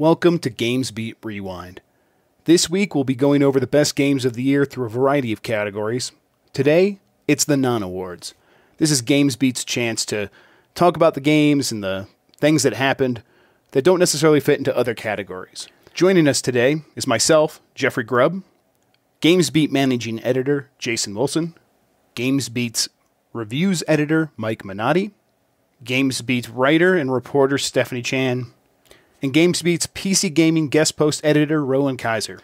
Welcome to GamesBeat Rewind. This week we'll be going over the best games of the year through a variety of categories. Today, it's the non-awards. This is GamesBeat's chance to talk about the games and the things that happened that don't necessarily fit into other categories. Joining us today is myself, Jeffrey Grubb, GamesBeat Managing Editor, Jason Wilson, GamesBeat's Reviews Editor, Mike Minotti, GamesBeat Writer and Reporter, Stephanie Chan, and GamesBeat's PC Gaming Guest Post Editor, Rowan Kaiser.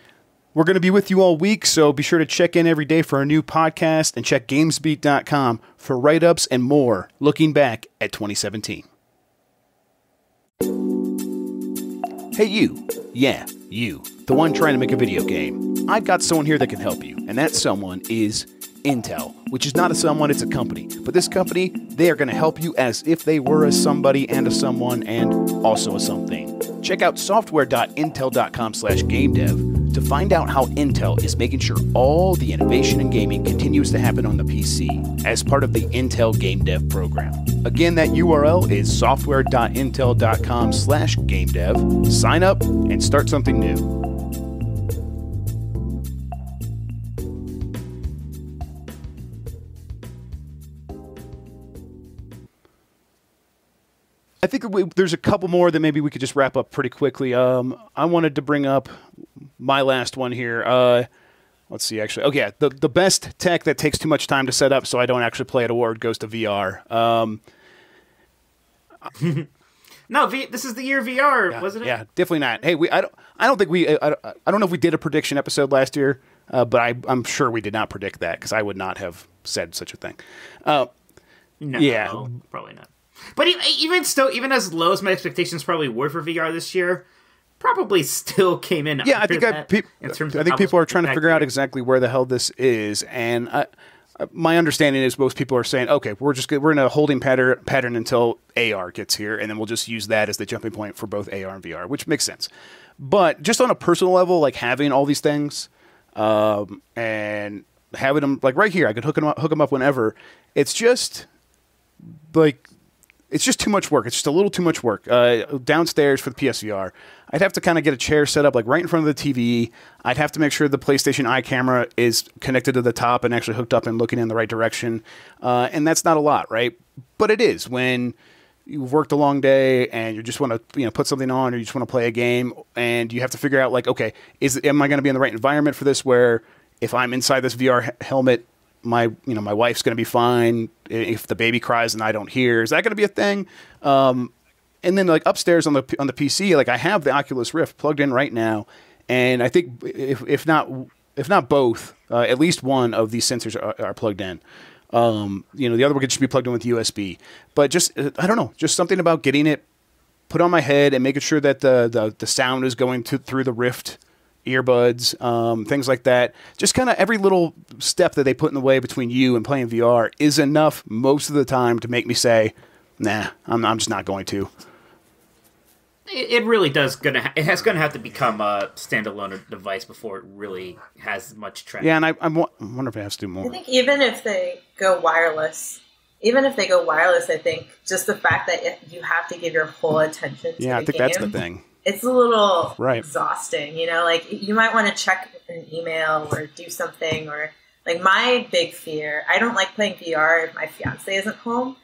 We're going to be with you all week, so be sure to check in every day for a new podcast and check GamesBeat.com for write-ups and more looking back at 2017. Hey you, yeah, you, the one trying to make a video game. I've got someone here that can help you, and that someone is Intel, which is not a someone, it's a company. But this company, they are going to help you as if they were a somebody and a someone and also a something. Check out software.intel.com/gamedev to find out how Intel is making sure all the innovation in gaming continues to happen on the PC as part of the Intel Game Dev program. Again, that URL is software.intel.com/gamedev. Sign up and start something new. I think there's a couple more that maybe we could just wrap up pretty quickly. I wanted to bring up my last one here. Let's see, actually. Okay, yeah, the best tech that takes too much time to set up so I don't actually play it award goes to VR. No, this is the year of VR, yeah, wasn't it? Yeah, definitely not. Hey, I don't know if we did a prediction episode last year, but I'm sure we did not predict that because I would not have said such a thing. No, yeah, probably not. But even still, even as low as my expectations probably were for VR this year, probably still came in. Yeah, I think people are trying to figure out exactly where the hell this is, and my understanding is most people are saying, okay, we're in a holding pattern until AR gets here, and then we'll just use that as the jumping point for both AR and VR, which makes sense. But just on a personal level, like having all these things and having them like right here, I could hook them up whenever. It's just like. It's just too much work. It's just a little too much work. Downstairs for the PSVR, I'd have to kind of get a chair set up like right in front of the TV. I'd have to make sure the PlayStation Eye camera is connected to the top and actually hooked up and looking in the right direction. And that's not a lot, right? But it is when you've worked a long day and you just want to put something on or you just want to play a game and you have to figure out like, okay, am I going to be in the right environment for this where if I'm inside this VR helmet, my wife's going to be fine if the baby cries and I don't hear. Is that going to be a thing? And then like upstairs on the PC, like I have the Oculus Rift plugged in right now, and I think if not both, at least one of these sensors are plugged in. The other one could just be plugged in with USB. But just I don't know, just something about getting it put on my head and making sure that the sound is going through the Rift earbuds, things like that. Just kind of every little step that they put in the way between you and playing VR is enough most of the time to make me say, nah, I'm just not going to. It really does it has gonna have to become a standalone device before it really has much traction. Yeah, and I wonder if it has to do more. I think even if they go wireless, I think just the fact that you have to give your whole attention to the game. Yeah, I think that's the thing. It's a little exhausting, like you might want to check an email or do something, or like my big fear, I don't like playing VR if my fiance isn't home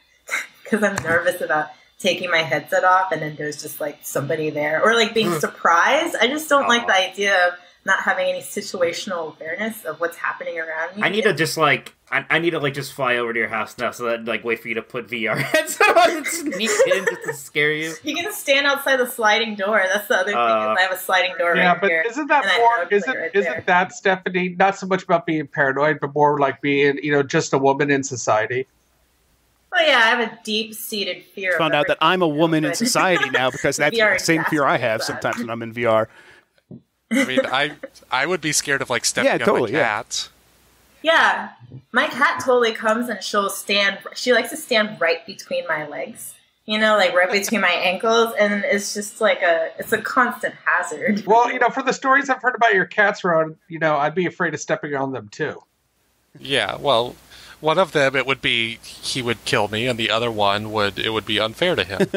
because I'm nervous about taking my headset off and then there's just like somebody there or like being surprised. I just don't like the idea of not having any situational awareness of what's happening around me. I need to just fly over to your house now so that like wait for you to put VR headset on and sneak in just to scare you. You can stand outside the sliding door. That's the other thing. Is I have a sliding door right here. Yeah, but isn't that more? Isn't that, Stephanie? Not so much about being paranoid, but more like being just a woman in society. Well, yeah, I have a deep-seated fear. Found out that I'm a woman in society now because that's the same fear I have sometimes when I'm in VR. I mean, I would be scared of like stepping on my cat. Yeah, my cat totally comes and she likes to stand right between my legs, like right between my ankles, and it's just like it's a constant hazard. Well, for the stories I've heard about your cats, Ron, I'd be afraid of stepping on them too. Yeah, well, one of them, it would be he would kill me, and the other one it would be unfair to him.